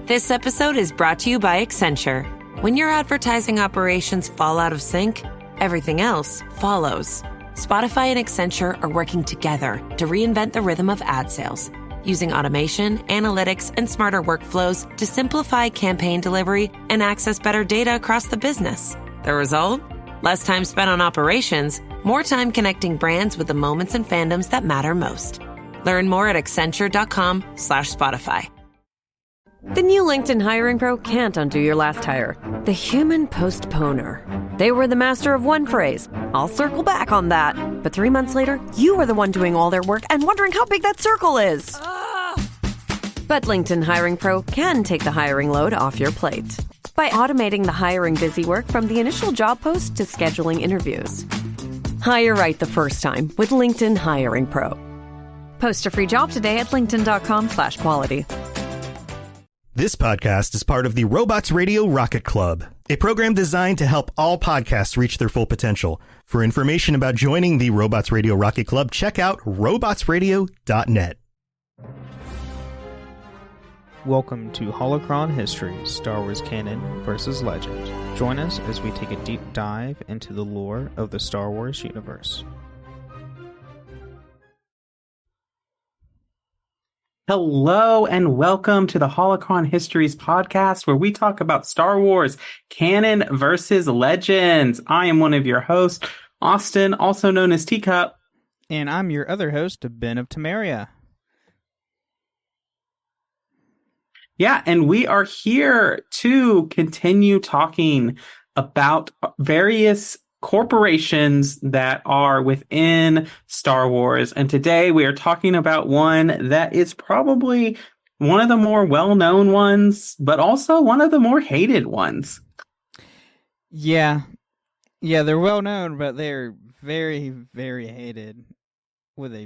This episode is brought to you by Accenture. When your advertising operations fall out of sync, everything else follows. Spotify and Accenture are working together to reinvent the rhythm of ad sales, using automation, analytics, and smarter workflows to simplify campaign delivery and access better data across the business. The result? Less time spent on operations, more time connecting brands with the moments and fandoms that matter most. Learn more at accenture.com/Spotify. The new LinkedIn Hiring Pro can't undo your last hire. The human postponer. They were the master of one phrase. I'll circle back on that. But 3 months later, you are the one doing all their work and wondering how big that circle is. But LinkedIn Hiring Pro can take the hiring load off your plate by automating the hiring busy work from the initial job post to scheduling interviews. Hire right the first time with LinkedIn Hiring Pro. Post a free job today at linkedin.com/quality. This podcast is part of the Robots Radio Rocket Club, a program designed to help all podcasts reach their full potential. For information about joining the Robots Radio Rocket Club, check out robotsradio.net. Welcome to Holocron History, Star Wars Canon versus Legend. Join us as we take a deep dive into the lore of the Star Wars universe. Hello and welcome to the Holocron Histories podcast, where we talk about Star Wars canon versus legends. I am one of your hosts, Austin, also known as Teacup. And I'm your other host, Ben of Temeria. Yeah, and we are here to continue talking about various corporations that are within Star Wars. And today we are talking about one that is probably one of the more well-known ones, but also one of the more hated ones. Yeah, they're well-known, but they're very, very hated. They're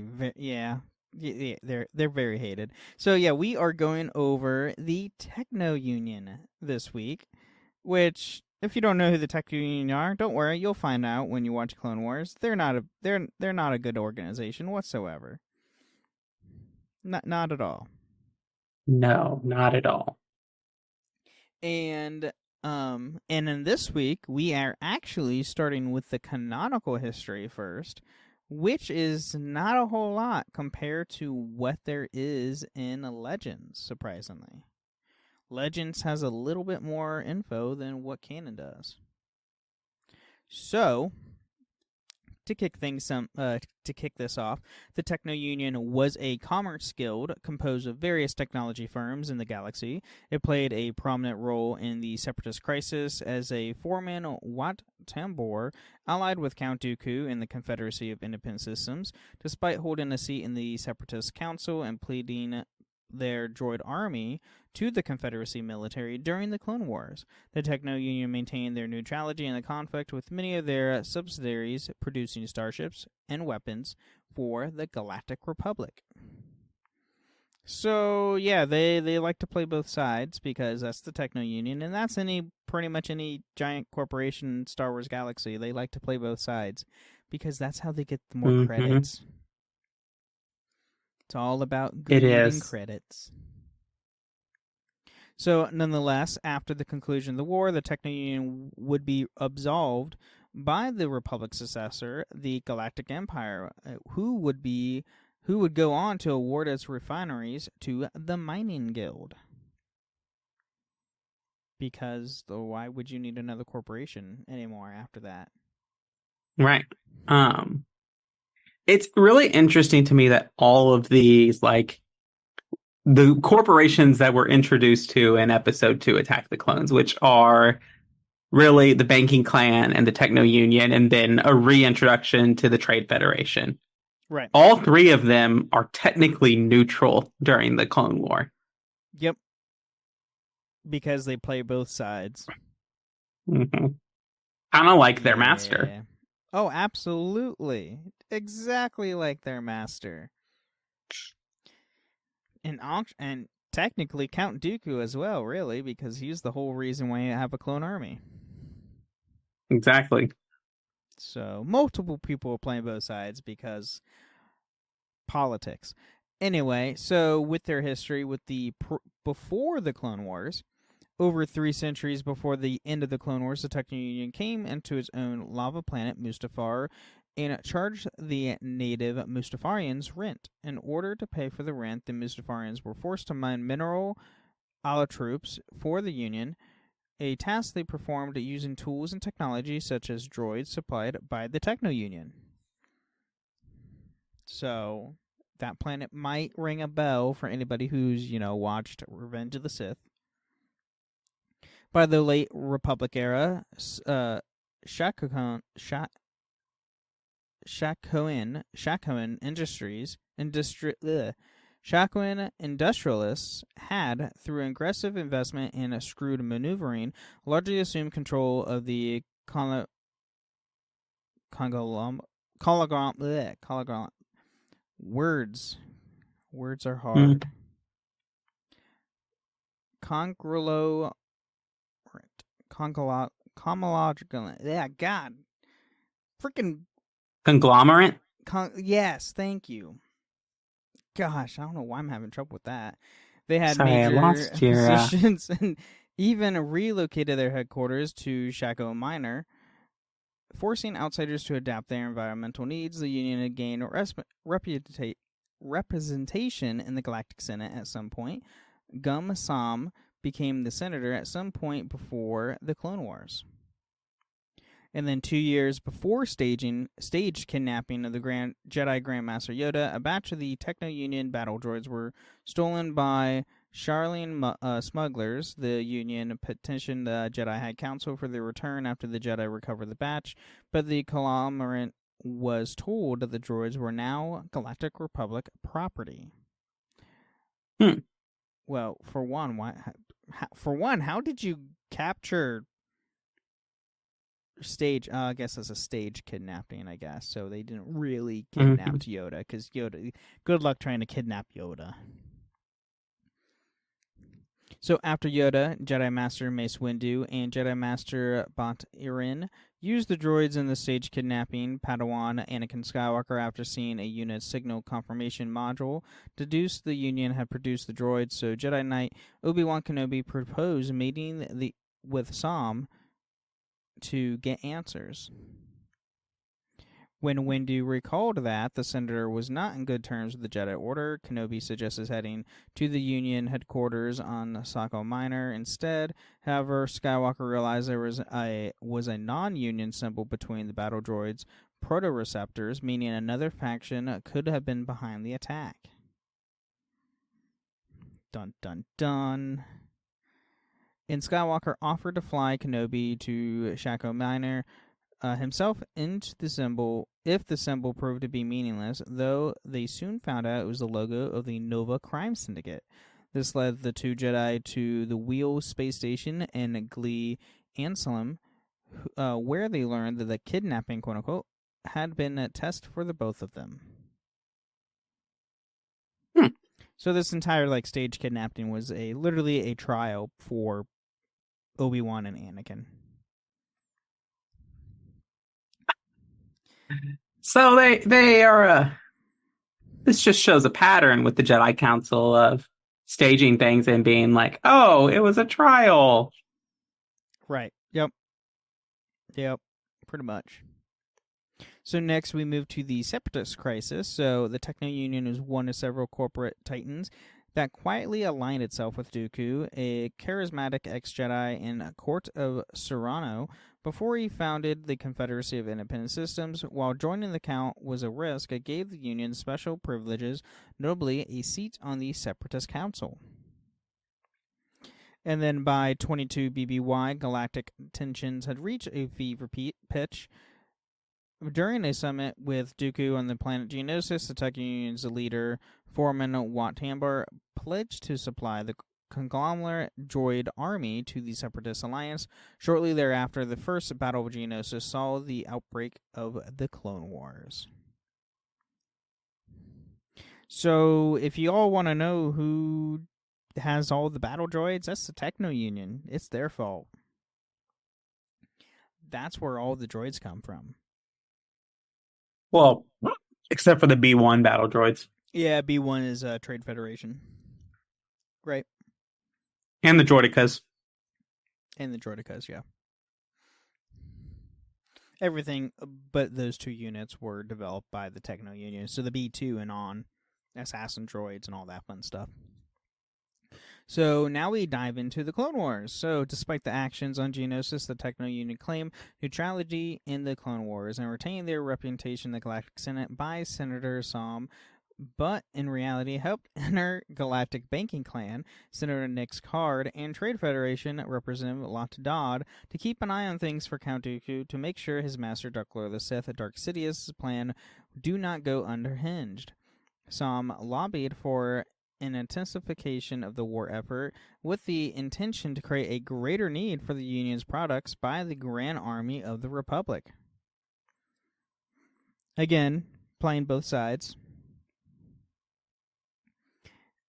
very hated. So yeah, we are going over the Techno Union this week, which, if you don't know who the Techno Union are, don't worry, you'll find out when you watch Clone Wars. They're not a good organization whatsoever. Not at all. No, not at all. And in this week, we are actually starting with the canonical history first, which is not a whole lot compared to what there is in Legends, surprisingly. Legends has a little bit more info than what canon does. So, to kick this off, the Techno Union was a commerce guild composed of various technology firms in the galaxy. It played a prominent role in the Separatist crisis as a foreman Wat Tambor allied with Count Dooku in the Confederacy of Independent Systems, despite holding a seat in the Separatist Council and pleading their droid army to the Confederacy military during the Clone Wars. The Techno Union maintained their neutrality in the conflict, with many of their subsidiaries producing starships and weapons for the Galactic Republic. So yeah, they like to play both sides because that's the Techno Union, and that's pretty much any giant corporation in Star Wars galaxy. They like to play both sides because that's how they get more credits. It's all about getting credits. So, nonetheless, after the conclusion of the war, the Techno Union would be absolved by the Republic's successor, the Galactic Empire, who would go on to award its refineries to the Mining Guild. Because why would you need another corporation anymore after that? Right. It's really interesting to me that all of these, like, the corporations that we're introduced to in Episode 2, Attack the Clones, which are really the Banking Clan and the Techno Union, and then a reintroduction to the Trade Federation. Right. All three of them are technically neutral during the Clone War. Yep. Because they play both sides. Mm-hmm. Kind of like their master. Oh, absolutely. Exactly like their master. And technically Count Dooku as well, really, because he's the whole reason why you have a clone army. Exactly. So multiple people are playing both sides because politics. Anyway, so with their history, with the before the Clone Wars, over 3 centuries before the end of the Clone Wars, the Techno Union came into its own lava planet, Mustafar, and charged the native Mustafarians rent. In order to pay for the rent, the Mustafarians were forced to mine mineral allotropes for the Union, a task they performed using tools and technology such as droids supplied by the Techno Union. So that planet might ring a bell for anybody who's, watched Revenge of the Sith. By the late Republic era, Shakoan Shakoan industrialists had, through aggressive investment and shrewd maneuvering, largely assumed control of the Words are hard. Yeah, God. Freaking conglomerate. Yes, thank you. Gosh, I don't know why I'm having trouble with that. They had Sorry, major I lost your, positions and even relocated their headquarters to Shaco Minor, forcing outsiders to adapt their environmental needs. The Union had gained representation in the Galactic Senate at some point. Gum Sam became the senator at some point before the Clone Wars. And then 2 years before staged kidnapping of the Jedi Grandmaster Yoda, a batch of the Techno Union battle droids were stolen by Charlene smugglers. The Union petitioned the Jedi High Council for their return after the Jedi recovered the batch, but the conglomerate was told that the droids were now Galactic Republic property. Well, for one, how did you capture stage? I guess that's a stage kidnapping, I guess. So they didn't really kidnap Yoda, because Yoda. Good luck trying to kidnap Yoda. So after Yoda, Jedi Master Mace Windu and Jedi Master Bont Irin used the droids in the stage kidnapping, Padawan Anakin Skywalker, after seeing a unit signal confirmation module, deduced the Union had produced the droids, so Jedi Knight Obi-Wan Kenobi proposed meeting with Sam to get answers. When Windu recalled that the Senator was not in good terms with the Jedi Order, Kenobi suggested heading to the Union headquarters on Saco Minor instead. However, Skywalker realized there was a non-Union symbol between the battle droids' proto-receptors, meaning another faction could have been behind the attack. Dun dun dun. And Skywalker offered to fly Kenobi to Saco Minor himself into the symbol if the symbol proved to be meaningless, though they soon found out it was the logo of the Nova Crime Syndicate. This led the two Jedi to the Wheel space station in Glee Anselm, where they learned that the kidnapping, quote-unquote, had been a test for the both of them. So this entire stage kidnapping was literally a trial for Obi-Wan and Anakin. So they are. This just shows a pattern with the Jedi Council of staging things and being like, "Oh, it was a trial." Right. Yep. Pretty much. So next we move to the Separatist crisis. So the Techno Union is one of several corporate titans that quietly aligned itself with Dooku, a charismatic ex-Jedi in Court of Serrano, before he founded the Confederacy of Independent Systems. While joining the Count was a risk, it gave the Union special privileges, notably a seat on the Separatist Council. And then by 22 BBY, galactic tensions had reached a fever pitch. During a summit with Dooku on the planet Geonosis, the Techno Union's leader, Foreman Wat Tambor, pledged to supply the conglomerate droid army to the Separatist Alliance. Shortly thereafter, the first Battle of Geonosis saw the outbreak of the Clone Wars. So, if you all want to know who has all the battle droids, that's the Techno Union. It's their fault. That's where all the droids come from. Well, except for the B1 battle droids. Yeah, B1 is Trade Federation. Right. And the Droidicas. And the Droidicas, yeah. Everything but those two units were developed by the Techno Union. So the B2 and on, assassin droids and all that fun stuff. So now we dive into the Clone Wars. So despite the actions on Geonosis, the Techno Union claimed neutrality in the Clone Wars and retained their reputation in the Galactic Senate by Senator Som, but in reality helped Intergalactic Banking Clan, Senator Nick's Card, and Trade Federation Representative Lot Dodd to keep an eye on things for Count Dooku to make sure his master Dark Lord of the Sith, Dark Sidious' plan do not go underhinged. Som lobbied for an intensification of the war effort with the intention to create a greater need for the Union's products by the Grand Army of the Republic. Again, playing both sides.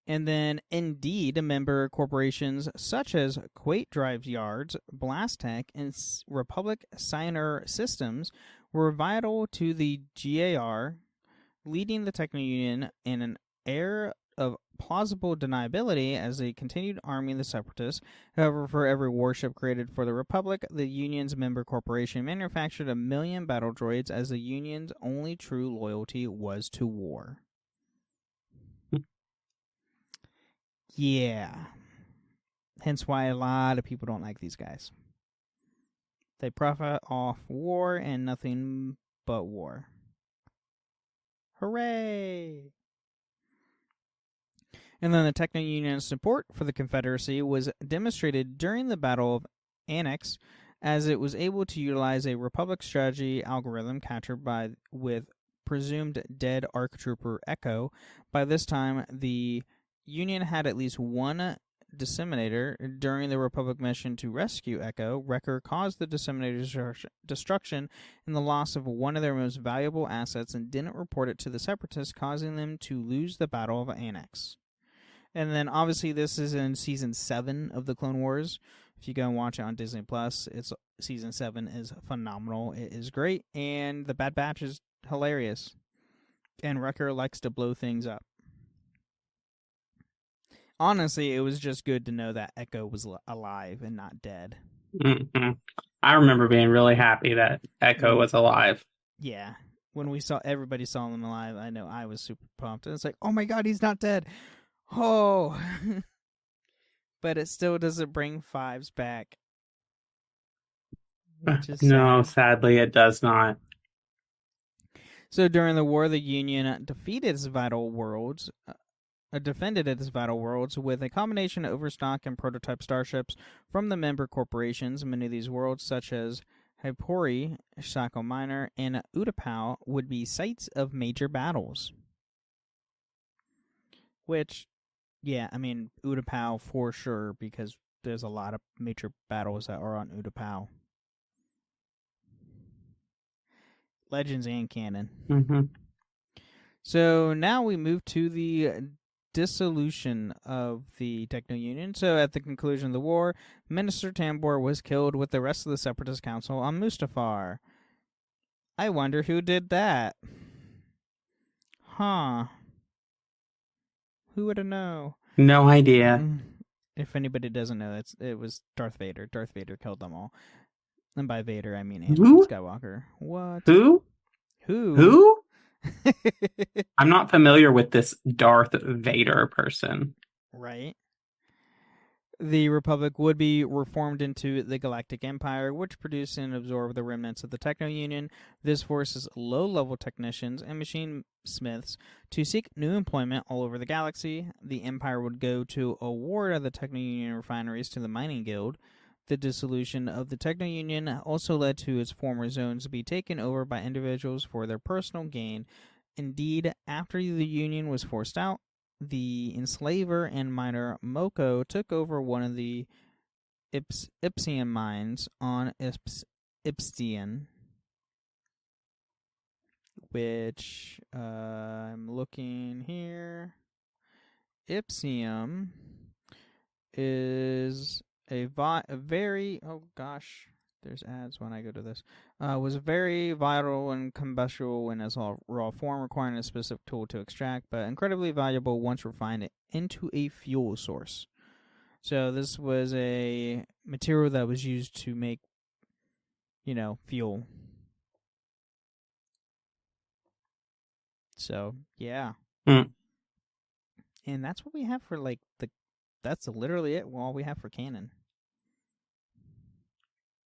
And then, indeed, member corporations such as Quate Drive Yards, Blastech, and Republic Signer Systems were vital to the GAR, leading the Techno Union in an air of plausible deniability as they continued arming the Separatists. However, for every warship created for the Republic, the Union's member corporation manufactured 1 million battle droids, as the Union's only true loyalty was to war. Yeah. Hence why a lot of people don't like these guys. They profit off war and nothing but war. Hooray! And then the Techno Union's support for the Confederacy was demonstrated during the Battle of Annex, as it was able to utilize a Republic strategy algorithm captured with presumed dead ARC Trooper Echo. By this time, the Union had at least one disseminator. During the Republic mission to rescue Echo, Wrecker caused the disseminator's destruction and the loss of one of their most valuable assets and didn't report it to the Separatists, causing them to lose the Battle of Annex. And then, obviously, this is in Season 7 of the Clone Wars. If you go and watch it on Disney+, Season 7 is phenomenal. It is great, and the Bad Batch is hilarious. And Wrecker likes to blow things up. Honestly, it was just good to know that Echo was alive and not dead. Mm-hmm. I remember being really happy that Echo was alive. Yeah. When everybody saw him alive, I know I was super pumped. And it's like, oh my god, he's not dead. Oh. But it still doesn't bring Fives back. No, sadly it does not. So during the war, the Union defended its vital worlds with a combination of overstock and prototype starships from the member corporations. Many of these worlds, such as Hypori, Shaco Minor, and Utapau, would be sites of major battles. Which, yeah, I mean, Utapau for sure, because there's a lot of major battles that are on Utapau. Legends and canon. Mm-hmm. So now we move to the dissolution of the Techno Union. So at the conclusion of the war, Minister Tambor was killed with the rest of the Separatist Council on Mustafar. I wonder who did that. Huh. Who would have known? No idea. If anybody doesn't know, it was Darth Vader. Darth Vader killed them all. And by Vader, I mean Anakin Skywalker. What? Who? I'm not familiar with this Darth Vader person. Right. The Republic would be reformed into the Galactic Empire, which produced and absorbed the remnants of the Techno Union. This forces low-level technicians and machine smiths to seek new employment all over the galaxy. The Empire would go to award the Techno Union refineries to the Mining Guild. The dissolution of the Techno Union also led to its former zones be taken over by individuals for their personal gain. Indeed, after the Union was forced out, the enslaver and miner Moko took over one of the Ipsian mines on Ipsian, which I'm looking here. Ipsium is a very, oh gosh, there's ads when I go to this. Was very vital and combustible in its raw form, requiring a specific tool to extract, but incredibly valuable once refined into a fuel source. So this was a material that was used to make, fuel. So, yeah. Mm. And that's what we have for, that's literally it, all we have for canon.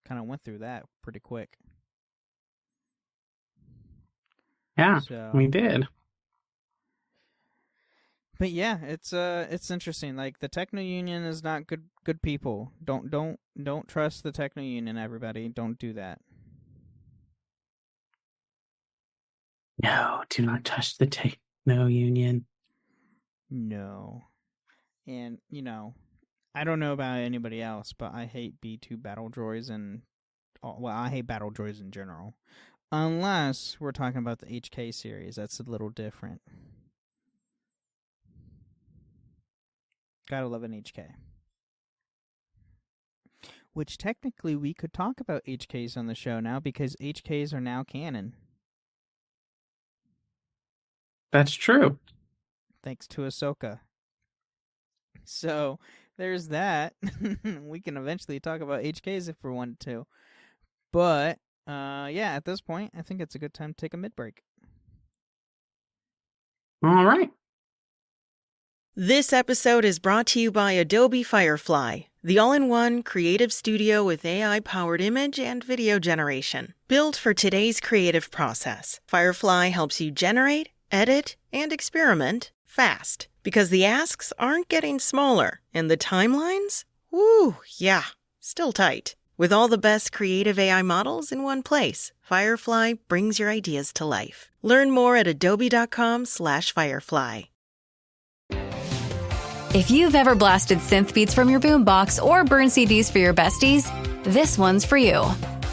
Kind of went through that pretty quick. Yeah, we did. But yeah, it's interesting. Like, the Techno Union is not good people. Don't trust the Techno Union, everybody. Don't do that. No, do not touch the Techno Union. No. And, I don't know about anybody else, but I hate B2 battle droids I hate battle droids in general. Unless we're talking about the HK series. That's a little different. Gotta love an HK. Which technically we could talk about HKs on the show now because HKs are now canon. That's true. Thanks to Ahsoka. So, there's that. We can eventually talk about HKs if we wanted to. But, yeah, at this point, I think it's a good time to take a mid-break. All right. This episode is brought to you by Adobe Firefly, the all-in-one creative studio with AI-powered image and video generation. Built for today's creative process, Firefly helps you generate, edit, and experiment fast. Because the asks aren't getting smaller, and the timelines? Woo, yeah, still tight. With all the best creative AI models in one place, Firefly brings your ideas to life. Learn more at adobe.com/firefly. If you've ever blasted synth beats from your boombox or burned CDs for your besties, this one's for you.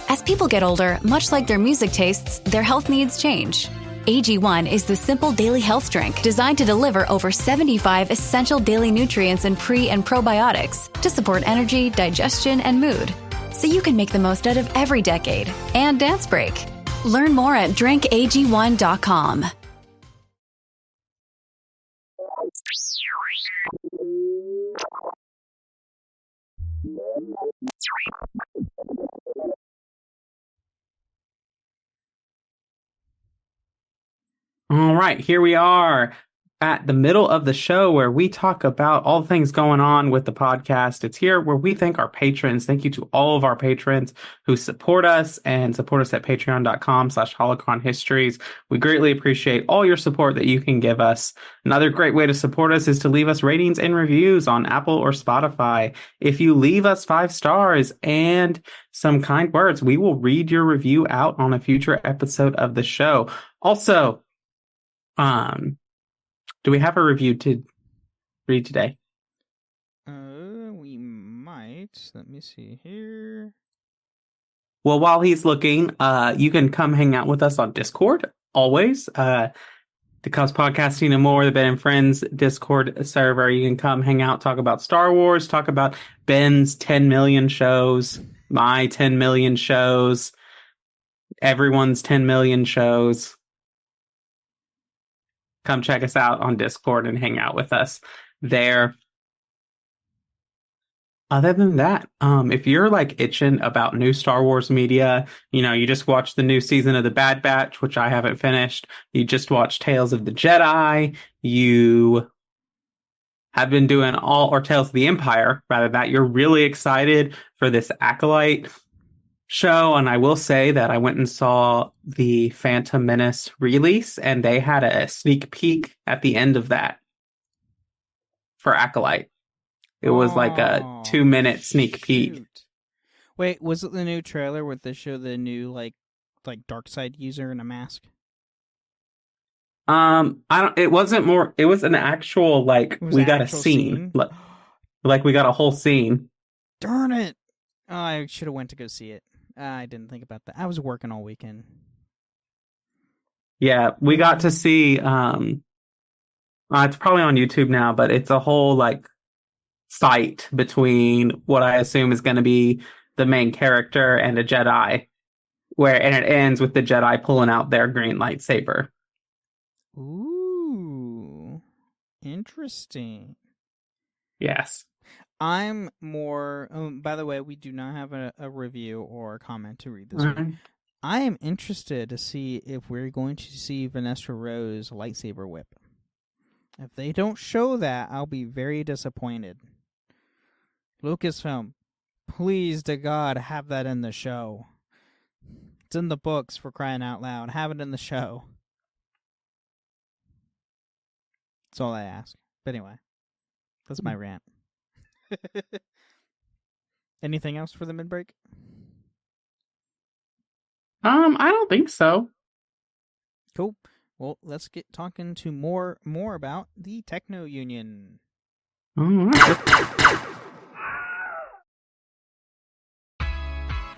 As people get older, much like their music tastes, their health needs change. AG1 is the simple daily health drink designed to deliver over 75 essential daily nutrients and pre- and probiotics to support energy, digestion, and mood. So you can make the most out of every decade and dance break. Learn more at drinkag1.com. All right, here we are at the middle of the show where we talk about all things going on with the podcast. It's here where we thank our patrons. Thank you to all of our patrons who support us at patreon.com/holocronhistories. We greatly appreciate all your support that you can give us. Another great way to support us is to leave us ratings and reviews on Apple or Spotify. If you leave us 5 stars and some kind words, we will read your review out on a future episode of the show. Also, do we have a review to read today? We might. Let me see here. Well, while he's looking, you can come hang out with us on Discord, always. The Cubs Podcasting and More, the Ben and Friends Discord server. You can come hang out, talk about Star Wars, talk about Ben's 10 million shows, my 10 million shows, everyone's 10 million shows. Come check us out on Discord and hang out with us there. Other than that, if you're like itching about new Star Wars media, you just watched the new season of The Bad Batch, which I haven't finished. You just watched Tales of the Jedi. You have been doing Tales of the Empire, rather, that you're really excited for this Acolyte show. And I will say that I went and saw the Phantom Menace release, and they had a sneak peek at the end of that for Acolyte. It was like a 2-minute sneak peek. Shoot. Wait, was it the new trailer where they show the new like dark side user in a mask? It wasn't more, it was an actual we got a scene. Like we got a whole scene. Darn it. Oh, I should have went to go see it. I didn't think about that. I was working all weekend. Yeah, we got to see, it's probably on YouTube now, but it's a whole fight between what I assume is going to be the main character and a Jedi, and it ends with the Jedi pulling out their green lightsaber. Ooh, interesting. Yes. I'm more. By the way, we do not have a review or a comment to read this week. I am interested to see if we're going to see Vanessa Rose lightsaber whip. If they don't show that, I'll be very disappointed. Lucasfilm, please to God, have that in the show. It's in the books, for crying out loud. Have it in the show. That's all I ask. But anyway, that's my rant. Anything else for the mid-break? I don't think so. Cool. Well, let's get talking to more about the Techno Union. All right.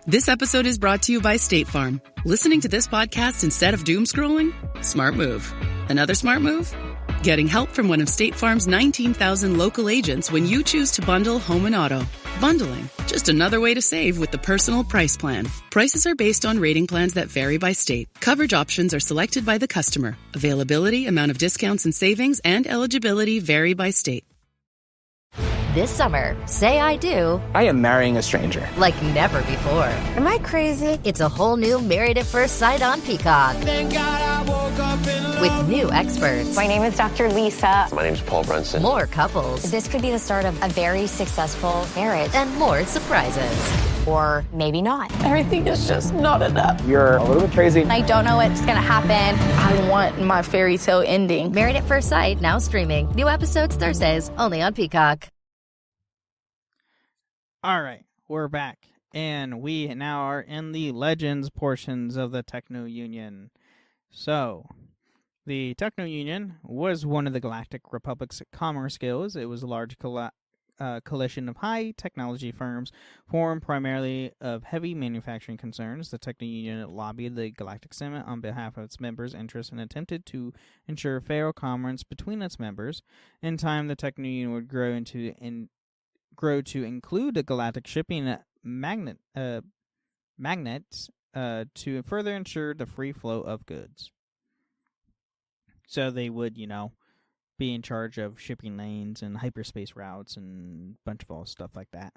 This episode is brought to you by State Farm. Listening to this podcast instead of doom scrolling? Smart move. Another smart move? Getting help from one of State Farm's 19,000 local agents when you choose to bundle home and auto. Bundling, just another way to save with the Personal Price Plan. Prices are based on rating plans that vary by state. Coverage options are selected by the customer. Availability, amount of discounts and savings, and eligibility vary by state. This summer, say I do. I am marrying a stranger. Like never before. Am I crazy? It's a whole new Married at First Sight on Peacock. Thank God I woke up in love. With new experts. My name is Dr. Lisa. My name is Paul Brunson. More couples. This could be the start of a very successful marriage. And more surprises. Or maybe not. Everything is just not enough. You're a little bit crazy. I don't know what's going to happen. I want my fairy tale ending. Married at First Sight, now streaming. New episodes Thursdays, only on Peacock. All right, we're back, and we now are in the Legends portions of the Techno Union. So, the Techno Union was one of the Galactic Republic's commerce guilds. It was a large coalition of high-technology firms formed primarily of heavy manufacturing concerns. The Techno Union lobbied the Galactic Senate on behalf of its members' interests and attempted to ensure fair commerce between its members. In time, the Techno Union would grow to include a galactic shipping magnet to further ensure the free flow of goods. So they would, be in charge of shipping lanes and hyperspace routes and a bunch of all stuff like that.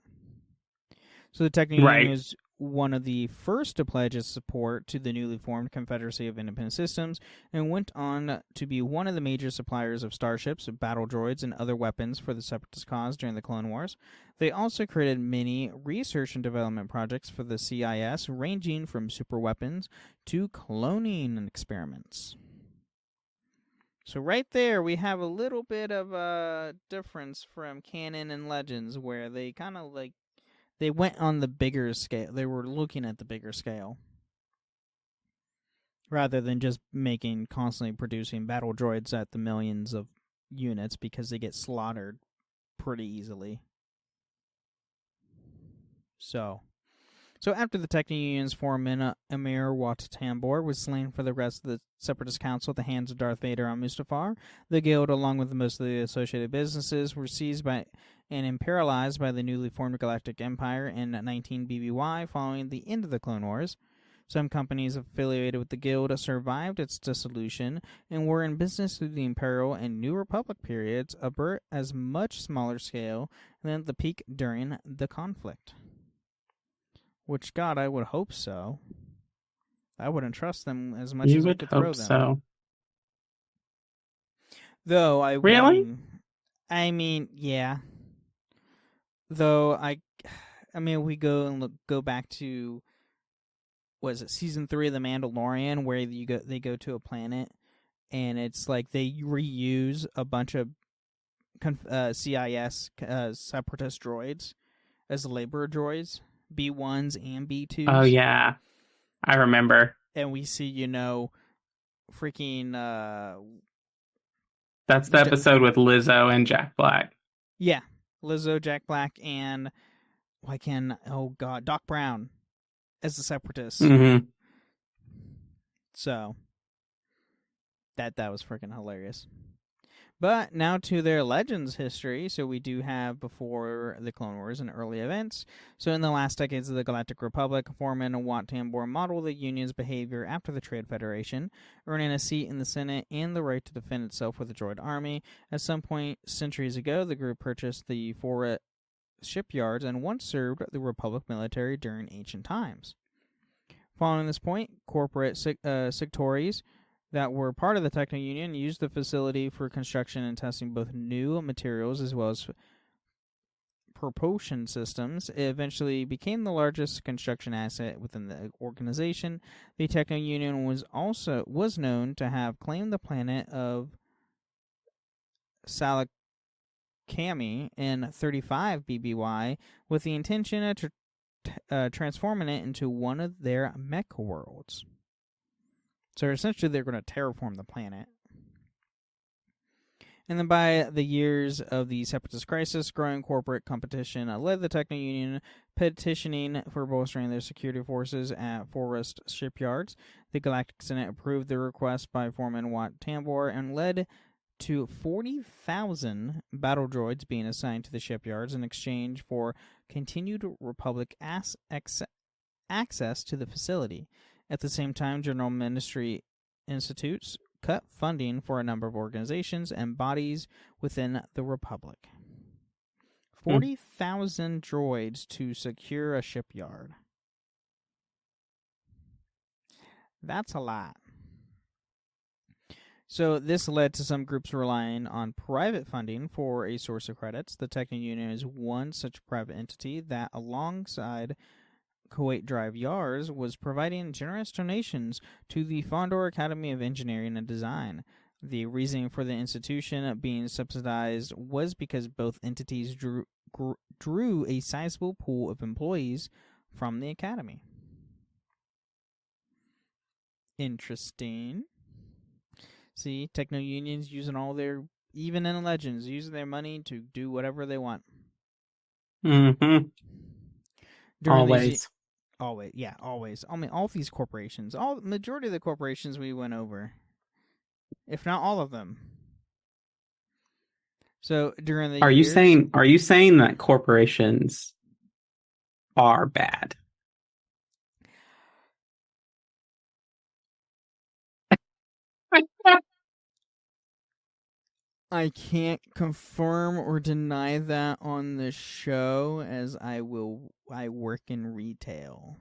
So the Techno Union is one of the first to pledge its support to the newly formed Confederacy of Independent Systems and went on to be one of the major suppliers of starships, battle droids, and other weapons for the Separatist cause during the Clone Wars. They also created many research and development projects for the CIS, ranging from superweapons to cloning experiments. So right there, we have a little bit of a difference from canon and Legends, where they kind of they went on the bigger scale. They were looking at the bigger scale. Rather than just constantly producing battle droids at the millions of units, because they get slaughtered pretty easily. So after the Techno Union's foreman, Emir Wat Tambor, was slain for the rest of the Separatist Council at the hands of Darth Vader on Mustafar, the Guild, along with most of the associated businesses, were seized by and imperialized by the newly formed Galactic Empire in 19 BBY following the end of the Clone Wars. Some companies affiliated with the Guild survived its dissolution and were in business through the Imperial and New Republic periods, but at much smaller scale than at the peak during the conflict. Which, God, I would hope so. I wouldn't trust them as much as I could throw them. So. Though I really, yeah. Though we go back to, was it season 3 of The Mandalorian, where they go to a planet, and it's like they reuse a bunch of CIS separatist droids as laborer droids. B1s and B2s. Oh, yeah. I remember. And we see, freaking... That's the episode with Lizzo and Jack Black. Yeah. Lizzo, Jack Black, and... Doc Brown as the Separatist. Mm-hmm. So... That was freaking hilarious. But now to their Legends history. So we do have before the Clone Wars and early events. So in the last decades of the Galactic Republic, Foreman and Wat Tambor modeled the Union's behavior after the Trade Federation, earning a seat in the Senate and the right to defend itself with a droid army. At some point centuries ago, the group purchased the four shipyards and once served the Republic military during ancient times. Following this point, corporate sectories that were part of the Techno Union used the facility for construction and testing both new materials as well as propulsion systems. It eventually became the largest construction asset within the organization. The Techno Union was known to have claimed the planet of Salakami in 35 BBY with the intention of transforming it into one of their mech worlds. So essentially they're going to terraform the planet. And then by the years of the Separatist crisis, growing corporate competition led the Techno Union petitioning for bolstering their security forces at forest shipyards. The Galactic Senate approved the request by Foreman Wat Tambor and led to 40,000 battle droids being assigned to the shipyards in exchange for continued Republic access to the facility. At the same time, General Ministry Institutes cut funding for a number of organizations and bodies within the Republic. 40,000 droids to secure a shipyard. That's a lot. So this led to some groups relying on private funding for a source of credits. The Techno Union is one such private entity that, alongside Kuwait Drive Yars, was providing generous donations to the Fondor Academy of Engineering and Design. The reasoning for the institution being subsidized was because both entities drew a sizable pool of employees from the academy. Interesting. See, Techno Union's using all their, even in Legends, using their money to do whatever they want. Mm-hmm. Always. Always. I mean, all these corporations, majority of the corporations we went over, if not all of them. So during the Are you saying that corporations are bad? I can't confirm or deny that on the show, as I work in retail.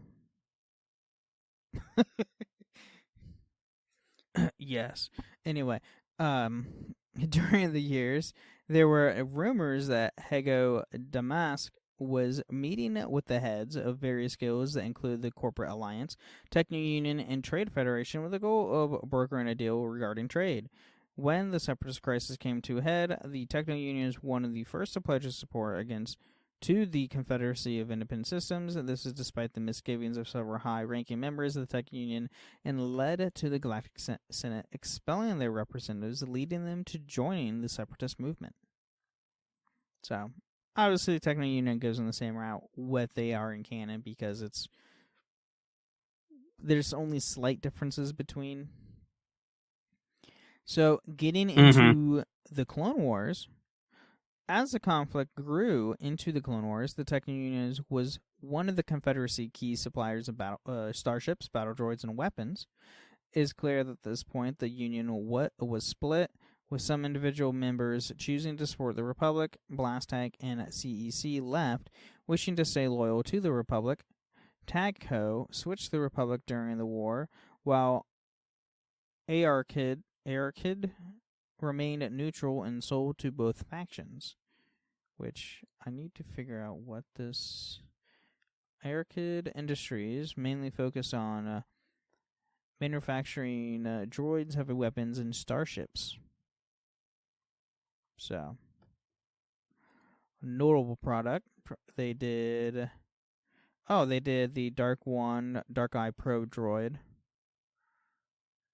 Yes. Anyway, during the years, there were rumors that Hego Damask was meeting with the heads of various guilds that include the Corporate Alliance, Techno Union, and Trade Federation with the goal of brokering a deal regarding trade. When the Separatist crisis came to a head, the Techno Union was one of the first to pledge its support to the Confederacy of Independent Systems. This is despite the misgivings of several high-ranking members of the Tech Union, and led to the Galactic Senate expelling their representatives, leading them to joining the Separatist movement. So, obviously, the Techno Union goes on the same route what they are in canon, because there's only slight differences between. So, getting into the Clone Wars, as the conflict grew into the Clone Wars, the Techno Union was one of the Confederacy key suppliers of starships, battle droids, and weapons. It is clear that at this point the Union was split, with some individual members choosing to support the Republic. Blastag and CEC left, wishing to stay loyal to the Republic. Tagco switched the Republic during the war, while Arkid remained neutral and sold to both factions. Which I need to figure out what this Arkid Industries mainly focus on manufacturing droids, heavy weapons, and starships. So, notable product. They did the Dark Eye Pro droid.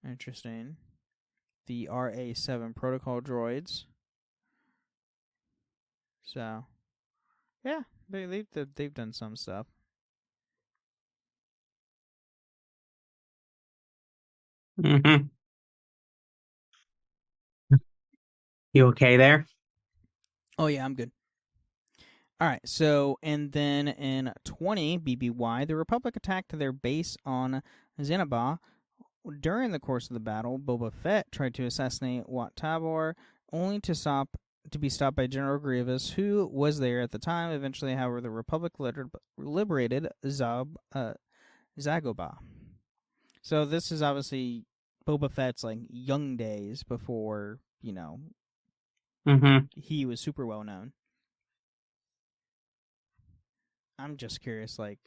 Interesting. The RA7 protocol droids. So, yeah, they've done some stuff. Mm-hmm. You okay there? Oh yeah, I'm good. All right, so, and then in 20 BBY, the Republic attacked their base on Zenaba. During the course of the battle, Boba Fett tried to assassinate Wat Tabor, only to be stopped by General Grievous, who was there at the time. Eventually, however, the Republic liberated Zagobah. So this is obviously Boba Fett's like young days before, he was super well known. I'm just curious, like,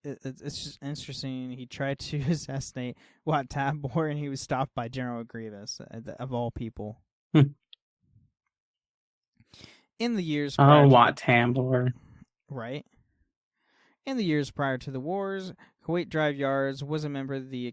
it's just interesting. He tried to assassinate Wat Tabor, and he was stopped by General Grievous, of all people. In the years prior Wat Tabor. Right. In the years prior to the wars, Kuwait Drive Yards was a member of the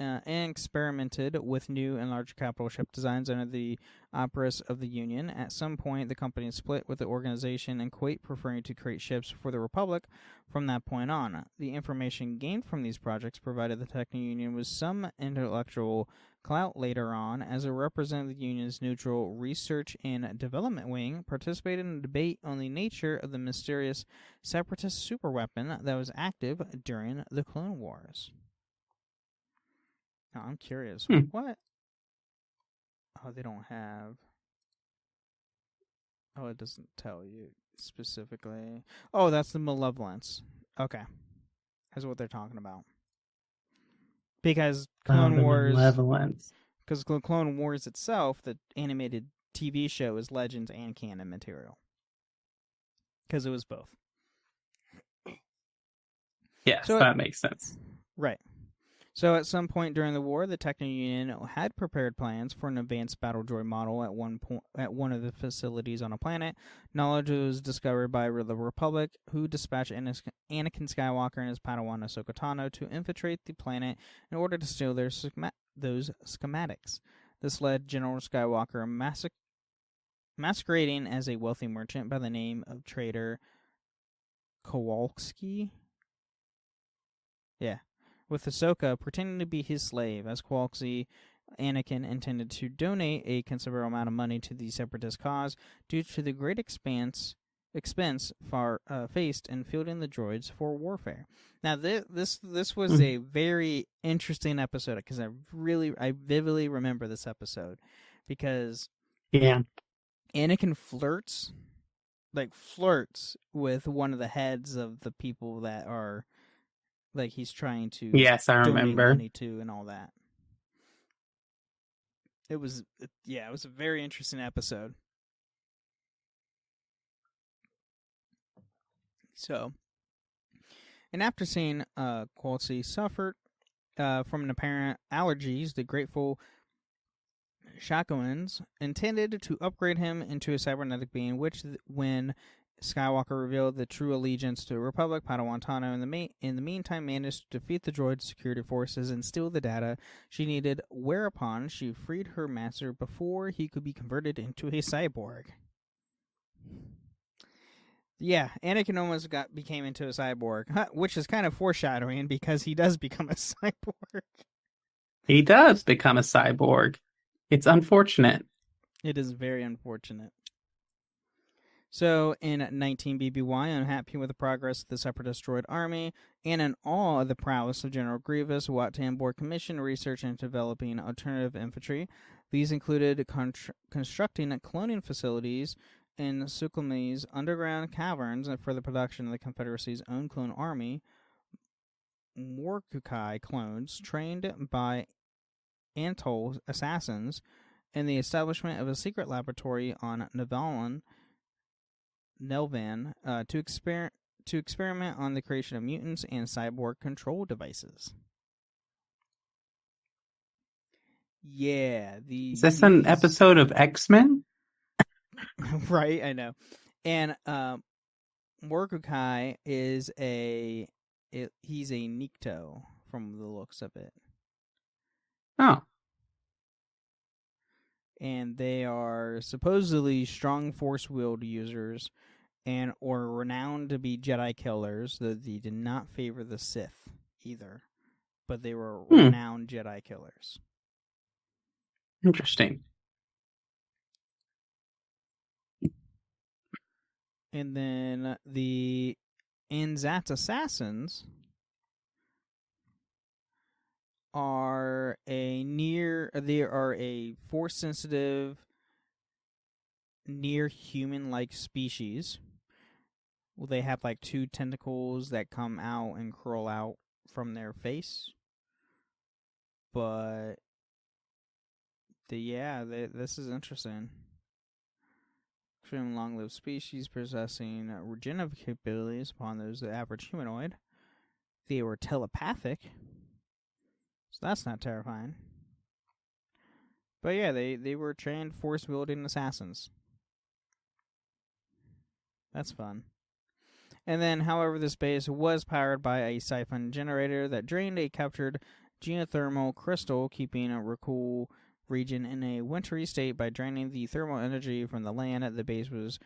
and experimented with new and larger capital ship designs under the operas of the Union. At some point, the company split with the organization, and Kuwait preferring to create ships for the Republic from that point on. The information gained from these projects provided the Techno Union with some intellectual clout later on, as a representative of the Union's neutral research and development wing, participated in a debate on the nature of the mysterious separatist superweapon that was active during the Clone Wars. Now, I'm curious, what? Oh, they don't have... Oh, it doesn't tell you specifically. Oh, that's the Malevolence. Okay. That's what they're talking about. Because Clone Wars... Malevolence. Because Clone Wars itself, the animated TV show, is Legends and canon material. Because it was both. Yes, so that makes sense. Right. So at some point during the war, the Techno Union had prepared plans for an advanced battle droid model at one of the facilities on a planet. Knowledge was discovered by the Republic, who dispatched Anakin Skywalker and his Padawan Ahsoka Tano to infiltrate the planet in order to steal those schematics. This led General Skywalker masquerading as a wealthy merchant by the name of Trader Kowalski. Yeah. With Ahsoka pretending to be his slave. As Kowalski, Anakin intended to donate a considerable amount of money to the Separatist cause due to the great expense faced in fielding the droids for warfare. Now, this was a very interesting episode, because I vividly remember this episode, because Anakin flirts with one of the heads of the people that are, like, he's trying to donate money to and all that. It was a very interesting episode. So, and after seeing Kowalski suffer from an apparent allergies, the grateful Shakoans intended to upgrade him into a cybernetic being, which, when Skywalker revealed the true allegiance to the Republic, Padawan Tano in the meantime managed to defeat the droid security forces and steal the data she needed, whereupon she freed her master before he could be converted into a cyborg. Yeah, Anakin almost became into a cyborg, which is kind of foreshadowing, because he does become a cyborg. He does become a cyborg. It's unfortunate. It is very unfortunate. So, in 19 BBY, unhappy with the progress of the Separatist droid army, and in awe of the prowess of General Grievous, Wat Tambor commissioned research into developing alternative infantry. These included constructing cloning facilities in Sukhum's underground caverns for the production of the Confederacy's own clone army, Morkukai clones trained by Antol assassins, and the establishment of a secret laboratory on Nelvan to experiment on the creation of mutants and cyborg control devices. Yeah, is this an episode of X-Men? Right, I know. And Morkukai is he's a Nikto from the looks of it. Oh. And they are supposedly strong force wield users, or renowned to be Jedi killers. They did not favor the Sith either, but they were renowned Jedi killers. Interesting. And then the Anzat assassins are they are a force sensitive, near human like species. Well, they have like 2 tentacles that come out and curl out from their face. But this is interesting. Extremely long-lived species possessing regenerative capabilities upon those of the average humanoid. They were telepathic, so that's not terrifying. But yeah, they were trained force-wielding assassins. That's fun. And then, however, this base was powered by a siphon generator that drained a captured geothermal crystal, keeping a Rakul region in a wintry state by draining the thermal energy from the land. The base was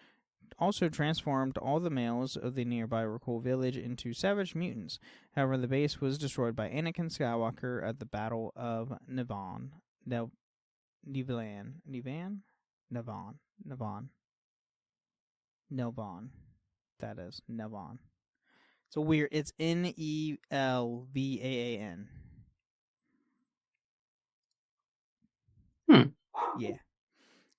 also transformed all the males of the nearby Rakul village into savage mutants. However, the base was destroyed by Anakin Skywalker at the Battle of Navon. That is Nevon. So weird. It's Nelvaan. Yeah.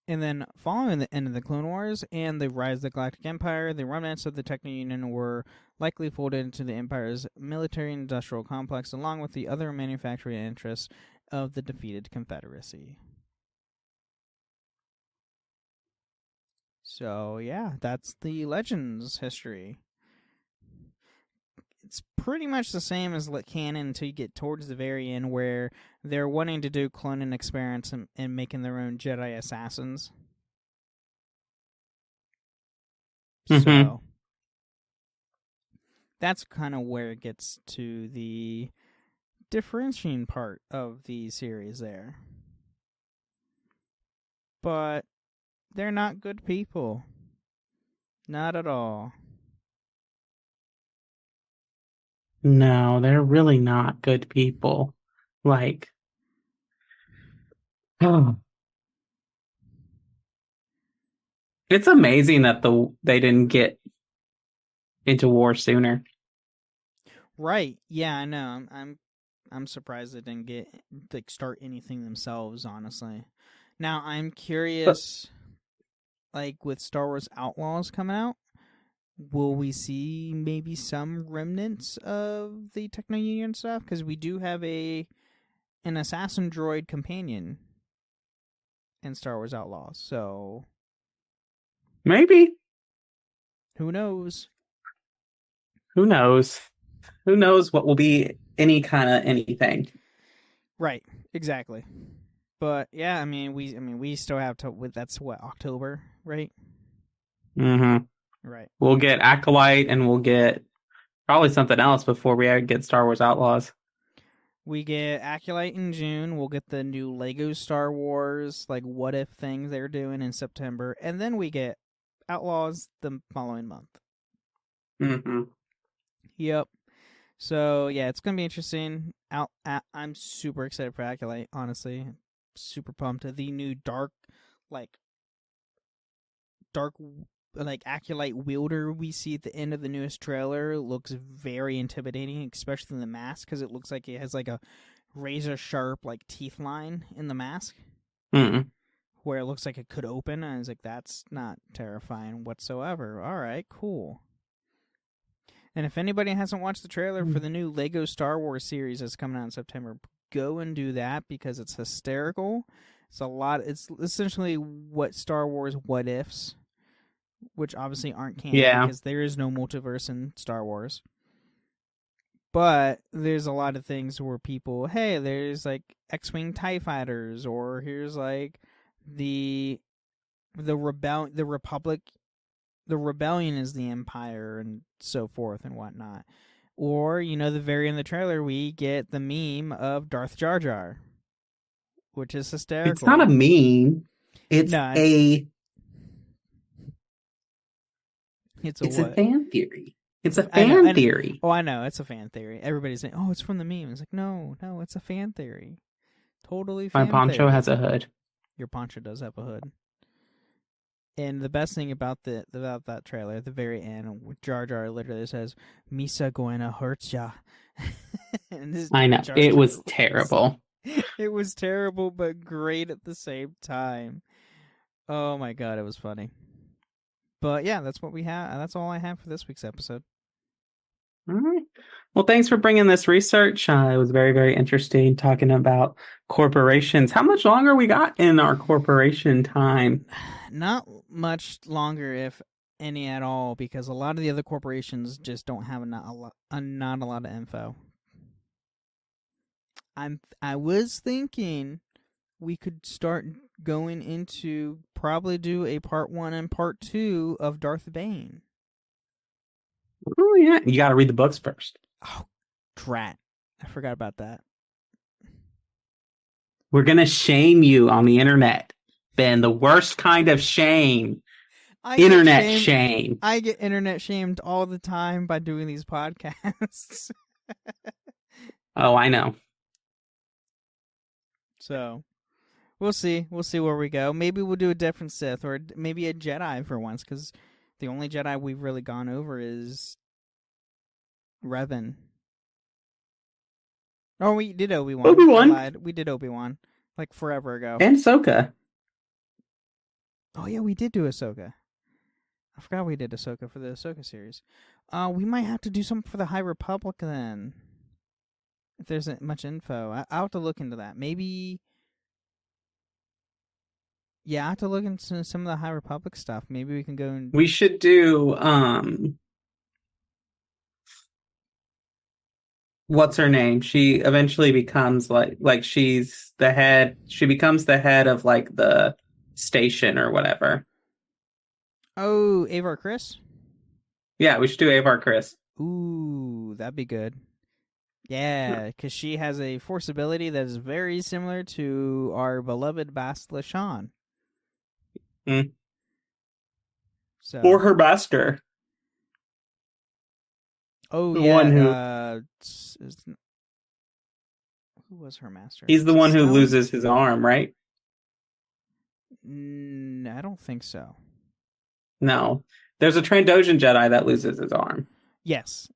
And then, following the end of the Clone Wars and the rise of the Galactic Empire, the remnants of the Techno Union were likely folded into the Empire's military-industrial complex, along with the other manufacturing interests of the defeated Confederacy. So, yeah, that's the Legends history. It's pretty much the same as canon until you get towards the very end, where they're wanting to do cloning experiments and making their own Jedi assassins. So that's kind of where it gets to the differentiating part of the series there. But they're not good people. Not at all. No, they're really not good people. Like, oh. It's amazing that they didn't get into war sooner. Right. Yeah, I know. I'm surprised they didn't start anything themselves, honestly. Now, I'm curious, with Star Wars Outlaws coming out, will we see maybe some remnants of the Techno Union stuff? Because we do have an assassin droid companion in Star Wars Outlaws, so maybe. Who knows? Who knows? Who knows what will be any kind of anything? Right. Exactly. But yeah, we still have to. That's what, October, right? Mm-hmm. Right. We'll get Acolyte, and we'll get probably something else before we get Star Wars Outlaws. We get Acolyte in June. We'll get the new Lego Star Wars, what if things they're doing in September. And then we get Outlaws the following month. Mm-hmm. Yep. So, yeah, it's going to be interesting. I'm super excited for Acolyte, honestly. Super pumped. The new dark Acolyte wielder we see at the end of the newest trailer looks very intimidating, especially in the mask, because it looks like it has a razor sharp teeth line in the mask, where it looks like it could open. And I was like, that's not terrifying whatsoever. All right, cool. And if anybody hasn't watched the trailer for the new Lego Star Wars series that's coming out in September, go and do that, because it's hysterical. It's essentially what Star Wars what ifs, which obviously aren't canon because there is no multiverse in Star Wars. But there's a lot of things where people, hey, there's X-Wing TIE fighters, or here's the Republic, the Rebellion is the Empire, and so forth and whatnot. Or, the very end of the trailer, we get the meme of Darth Jar Jar, which is hysterical. It's not a meme. It's a fan theory. It's a fan theory. Oh, I know. It's a fan theory. Everybody's saying, oh, it's from the meme. It's no, it's a fan theory. Totally fan theory. My poncho has a hood. Your poncho does have a hood. And the best thing about that trailer at the very end, Jar Jar literally says, "Misa goina hurts ya." I know. It was terrible. It was terrible, but great at the same time. Oh my god, it was funny. But yeah, that's what we have. That's all I have for this week's episode. All right. Well, thanks for bringing this research. It was very, very interesting talking about corporations. How much longer we got in our corporation time? Not much longer, if any at all, because a lot of the other corporations just don't have not a lot of info. I was thinking we could start going into probably do a part 1 and part 2 of Darth Bane. Oh yeah, you got to read the books first. Oh, drat! I forgot about that. We're gonna shame you on the internet, Ben. The worst kind of shame. Internet shame. I get internet shamed all the time by doing these podcasts. Oh, I know. So, we'll see. We'll see where we go. Maybe we'll do a different Sith, or maybe a Jedi for once, because the only Jedi we've really gone over is Revan. Oh, we did Obi-Wan. Obi-Wan? We did Obi-Wan, like forever ago. And Ahsoka. Oh, yeah, we did do Ahsoka. I forgot we did Ahsoka for the Ahsoka series. We might have to do something for the High Republic then. If there's much info. I'll have to look into that. Maybe... Yeah, I have to look into some of the High Republic stuff. Maybe we can go and... We should do, what's her name? She eventually becomes, like she's the head... She becomes the head of, like, the station or whatever. Oh, Avar Kriss? Yeah, we should do Avar Kriss. Ooh, that'd be good. Yeah, because she has a force ability that is very similar to our beloved Bastila Shan. Mm. So. Or her master. Oh, the yeah. One who was her master? He's the one who loses his arm, right? I don't think so. No. There's a Trandoshan Jedi that loses his arm. Yes.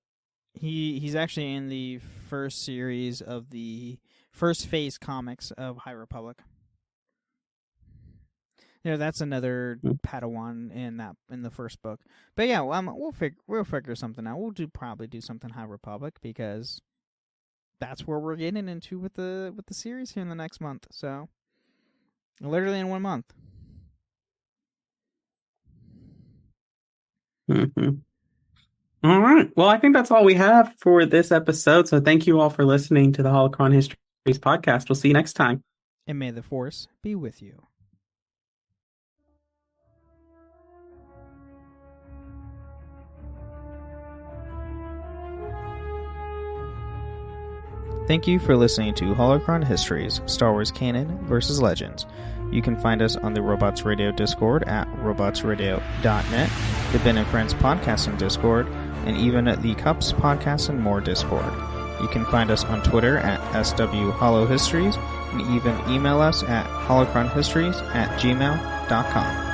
He's actually in the first series of the first phase comics of High Republic. Yeah, that's another Padawan in the first book. But yeah, we'll figure something out. We'll probably do something High Republic, because that's where we're getting into with the series here in the next month. So literally in 1 month. Mm-hmm. All right. Well, I think that's all we have for this episode. So thank you all for listening to the Holocron Histories podcast. We'll see you next time. And may the Force be with you. Thank you for listening to Holocron Histories, Star Wars Canon vs. Legends. You can find us on the Robots Radio Discord at robotsradio.net, the Ben and Friends Podcasting Discord, and even at the Cups Podcast and More Discord. You can find us on Twitter at SWHoloHistories, and even email us at holocronhistories@gmail.com.